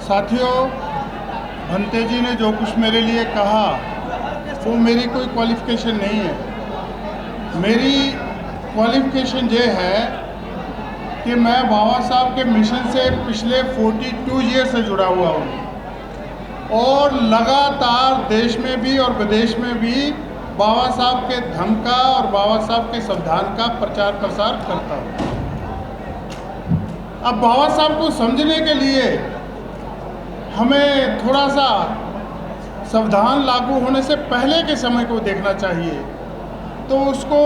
साथियों, भंते जी ने जो कुछ मेरे लिए कहा वो मेरी कोई क्वालिफ़िकेशन नहीं है। मेरी क्वालिफ़िकेशन ये है कि मैं बाबा साहब के मिशन से पिछले 42 ईयर से जुड़ा हुआ हूँ और लगातार देश में भी और विदेश में भी बाबा साहब के धर्म का और बाबा साहब के संविधान का प्रचार प्रसार करता हूँ। अब बाबा साहब को समझने के लिए हमें थोड़ा सा संविधान लागू होने से पहले के समय को देखना चाहिए। तो उसको,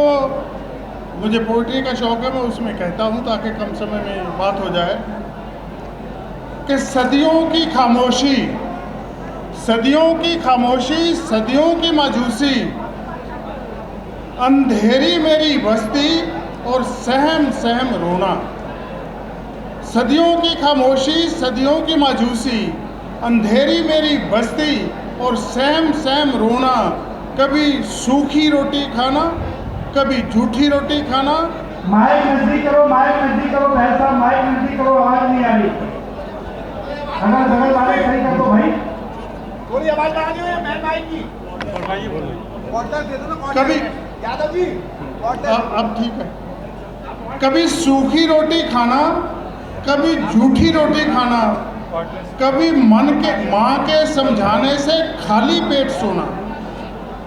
मुझे पोइट्री का शौक़ है, मैं उसमें कहता हूँ ताकि कम समय में बात हो जाए कि सदियों की खामोशी, सदियों की खामोशी, सदियों की मायूसी, अंधेरी मेरी बस्ती और सहम सहम रोना। सदियों की खामोशी, सदियों की मायूसी, अंधेरी मेरी बस्ती और सहम सहम रोना। कभी सूखी रोटी खाना, कभी झूठी रोटी खाना। माइक नजदीक करो, माइक नजदीक करो, भाई साहब माइक नजदीक करो, आवाज नहीं आ रही। अगर बगल वाले खड़ी कर दो भाई, थोड़ी आवाज बढ़ा दो मैं माइक की। क्वार्टर दे दो ना कभी यादव जी, अब ठीक है। कभी सूखी रोटी खाना, कभी झूठी रोटी खाना, कभी माँ के समझाने से खाली पेट सोना।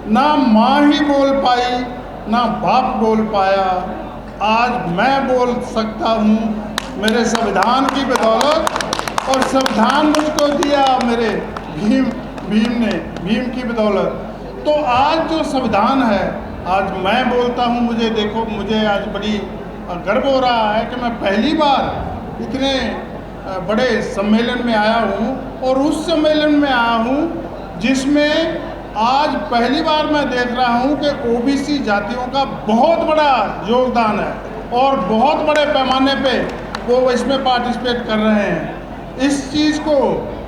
ना माँ ही बोल पाई, ना बाप बोल पाया, आज मैं बोल सकता हूँ मेरे संविधान की बदौलत। और संविधान मुझको दिया मेरे भीम की बदौलत। तो आज जो संविधान है, आज मैं बोलता हूँ। मुझे देखो, मुझे आज बड़ी गर्व हो रहा है कि मैं पहली बार इतने बड़े सम्मेलन में आया हूँ और उस सम्मेलन में आया हूँ जिसमें आज पहली बार मैं देख रहा हूँ कि ओबीसी जातियों का बहुत बड़ा योगदान है और बहुत बड़े पैमाने पे वो इसमें पार्टिसिपेट कर रहे हैं। इस चीज़ को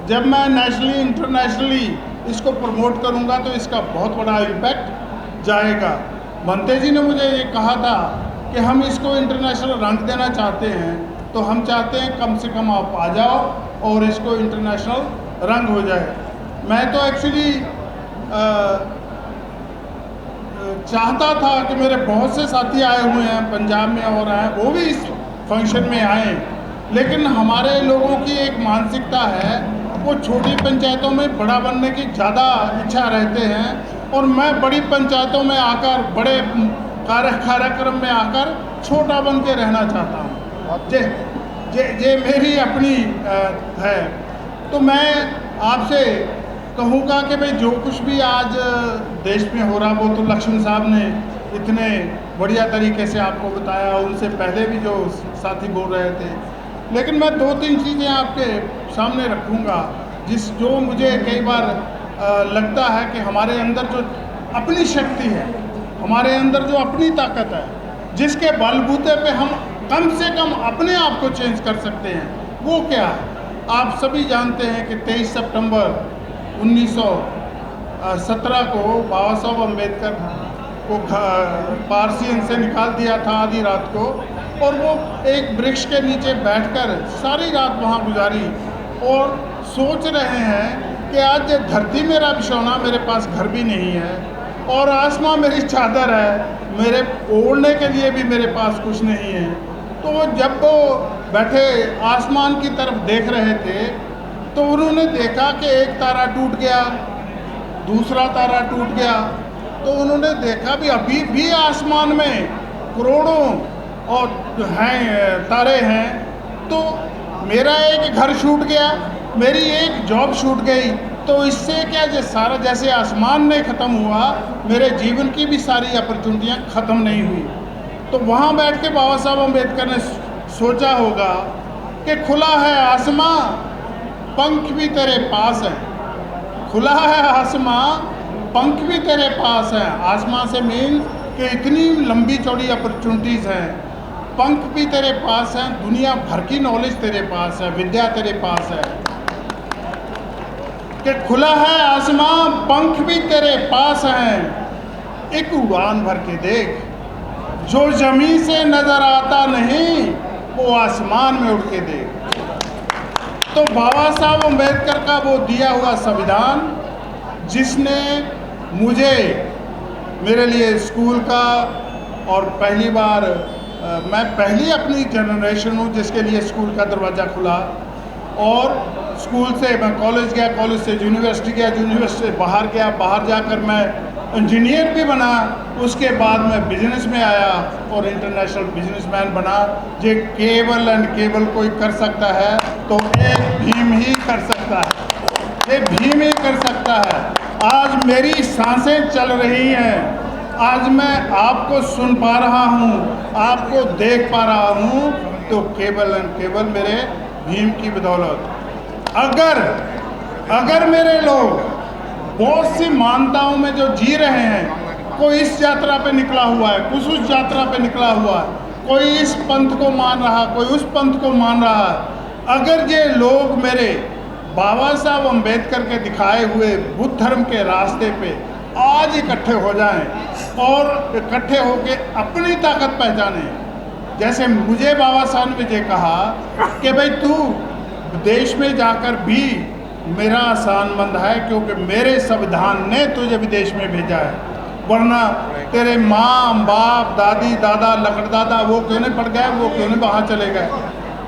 जब मैं नेशनली इंटरनेशनली इसको प्रमोट करूँगा तो इसका बहुत बड़ा इम्पैक्ट जाएगा। भंते जी ने मुझे ये कहा था कि हम इसको इंटरनेशनल रंग देना चाहते हैं, तो हम चाहते हैं कम से कम आप आ जाओ और इसको इंटरनेशनल रंग हो जाए। मैं तो एक्चुअली चाहता था कि मेरे बहुत से साथी आए हुए हैं पंजाब में और हैं, वो भी इस फंक्शन में आए, लेकिन हमारे लोगों की एक मानसिकता है, वो छोटी पंचायतों में बड़ा बनने की ज़्यादा इच्छा रहते हैं और मैं बड़ी पंचायतों में आकर, बड़े कार्यक्रम में आकर छोटा बन के रहना चाहता हूँ। ये मेरी अपनी है। तो मैं आपसे कहूँगा कि भाई जो कुछ भी आज देश में हो रहा, वो तो लक्ष्मण साहब ने इतने बढ़िया तरीके से आपको बताया, उनसे पहले भी जो साथी बोल रहे थे। लेकिन मैं 2-3 चीज़ें आपके सामने रखूँगा जो मुझे कई बार लगता है कि हमारे अंदर जो अपनी शक्ति है, हमारे अंदर जो अपनी ताकत है, जिसके बलबूते पे हम कम से कम अपने आप को चेंज कर सकते हैं, वो क्या है? आप सभी जानते हैं कि 23 सितंबर 1917 को बाबा साहब अम्बेडकर को पारसियन से निकाल दिया था आधी रात को, और वो एक वृक्ष के नीचे बैठकर सारी रात वहाँ गुजारी और सोच रहे हैं कि आज धरती मेरा बिछौना, मेरे पास घर भी नहीं है, और आसमां मेरी चादर है, मेरे ओढ़ने के लिए भी मेरे पास कुछ नहीं है। तो जब वो बैठे आसमान की तरफ देख रहे थे तो उन्होंने देखा कि एक तारा टूट गया, दूसरा तारा टूट गया। तो उन्होंने देखा भी अभी भी आसमान में करोड़ों और हैं तारे हैं, तो मेरा एक घर छूट गया, मेरी एक जॉब छूट गई, तो इससे क्या सारा जैसे आसमान नहीं ख़त्म हुआ, मेरे जीवन की भी सारी अपॉर्चुनिटियाँ ख़त्म नहीं हुई। तो वहाँ बैठ के बाबा साहब अम्बेडकर ने सोचा होगा कि खुला है आसमां, पंख भी तेरे पास हैं। खुला है आसमां, पंख भी तेरे पास हैं। आसमां से मीन कि इतनी लंबी चौड़ी अपॉर्चुनिटीज़ हैं, पंख भी तेरे पास हैं, दुनिया भर की नॉलेज तेरे पास है, विद्या तेरे पास है। कि खुला है आसमां, पंख भी तेरे पास हैं, एक उड़ान भर के देख, जो ज़मीन से नज़र आता नहीं वो आसमान में उड़ के देख। तो बाबा साहब अम्बेडकर का वो दिया हुआ संविधान, जिसने मुझे मेरे लिए स्कूल का, और पहली बार मैं पहली अपनी जनरेशन हूँ जिसके लिए स्कूल का दरवाज़ा खुला, और स्कूल से मैं कॉलेज गया, कॉलेज से यूनिवर्सिटी गया, यूनिवर्सिटी से बाहर गया, बाहर जाकर मैं इंजीनियर भी बना, उसके बाद मैं बिजनेस में आया और इंटरनेशनल बिजनेसमैन बना। ये केवल एंड केवल कोई कर सकता है तो एक भीम ही कर सकता है, ये भीम ही कर सकता है। आज मेरी सांसें चल रही हैं, आज मैं आपको सुन पा रहा हूँ, आपको देख पा रहा हूँ, तो केवल एंड केवल मेरे भीम की बदौलत। अगर मेरे लोग बहुत सी मान्यताओं में जो जी रहे हैं, कोई इस यात्रा पे निकला हुआ है, कुछ उस यात्रा पे निकला हुआ है, कोई इस पंथ को मान रहा, कोई उस पंथ को मान रहा है, अगर ये लोग मेरे बाबा साहब अम्बेडकर के दिखाए हुए बुद्ध धर्म के रास्ते पे आज इकट्ठे हो जाएं और इकट्ठे होके अपनी ताकत पहचानें, जैसे मुझे बाबा साहब ने ये कहा कि भाई तू विदेश में जाकर भी मेरा आसानमंद है, क्योंकि मेरे संविधान ने तुझे विदेश में भेजा है, वरना तेरे माँ बाप दादी दादा लकड़दादा वो क्यों नहीं पड़ गए, वो क्यों नहीं बाहर चले गए।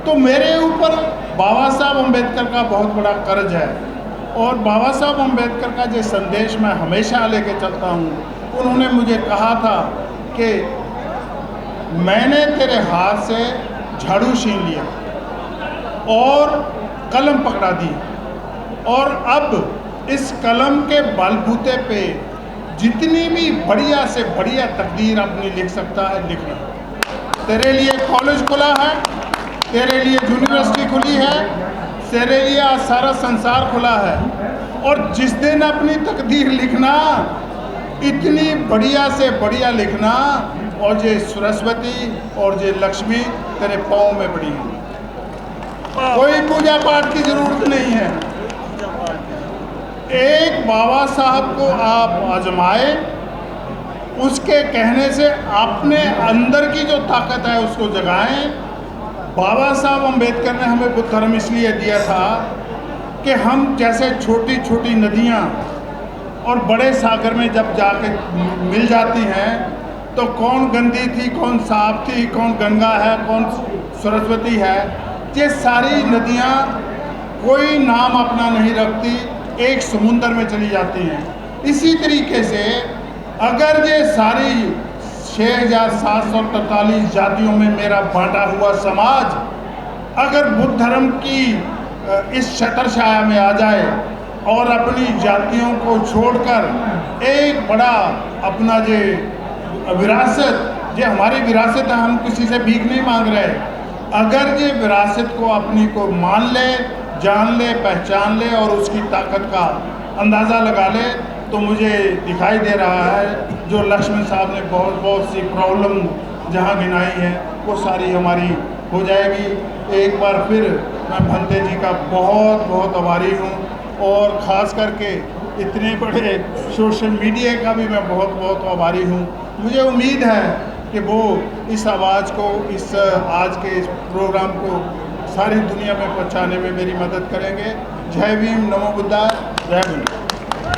तो मेरे ऊपर बाबा साहब अम्बेडकर का बहुत बड़ा कर्ज है, और बाबा साहब अम्बेडकर का जो संदेश मैं हमेशा लेके चलता हूँ। उन्होंने मुझे कहा था कि मैंने तेरे हाथ से झाड़ू छीन लिया और कलम पकड़ा दी, और अब इस कलम के बलबूते पे जितनी भी बढ़िया से बढ़िया तकदीर अपनी लिख सकता है, लिख ले। तेरे लिए कॉलेज खुला है, तेरे लिए यूनिवर्सिटी खुली है, तेरे लिए आज सारा संसार खुला है, और जिस दिन अपनी तकदीर लिखना, इतनी बढ़िया से बढ़िया लिखना, और ये सरस्वती और ये लक्ष्मी तेरे पाँव में पड़ी है। कोई पूजा पाठ की जरूरत नहीं है। एक बाबा साहब को आप आजमाए, उसके कहने से अपने अंदर की जो ताकत है उसको जगाएं। बाबा साहब अम्बेडकर ने हमें बुद्ध धर्म इसलिए दिया था कि हम जैसे छोटी छोटी नदियाँ और बड़े सागर में जब जाके मिल जाती हैं, तो कौन गंदी थी, कौन साफ थी, कौन गंगा है, कौन सरस्वती है, ये सारी नदियाँ कोई नाम अपना नहीं रखती, एक समुंदर में चली जाती हैं। इसी तरीके से अगर ये सारी 6743 जातियों में मेरा बांटा हुआ समाज अगर बुद्ध धर्म की इस छत्र छाया में आ जाए और अपनी जातियों को छोड़कर एक बड़ा अपना जो विरासत, जो हमारी विरासत है, हम किसी से भीख नहीं मांग रहे, अगर ये विरासत को अपनी को मान ले, जान ले, पहचान ले और उसकी ताकत का अंदाज़ा लगा ले, तो मुझे दिखाई दे रहा है जो लक्ष्मण साहब ने बहुत सी प्रॉब्लम जहाँ गिनाई है वो सारी हमारी हो जाएगी। एक बार फिर मैं भंते जी का बहुत आभारी हूँ, और ख़ास करके इतने बड़े सोशल मीडिया का भी मैं बहुत आभारी हूँ। मुझे उम्मीद है कि वो इस आवाज़ को, इस आज के इस प्रोग्राम को सारी दुनिया में पहुंचाने में मेरी मदद करेंगे। जय भीम, नमो बुद्धाय, जय भीम।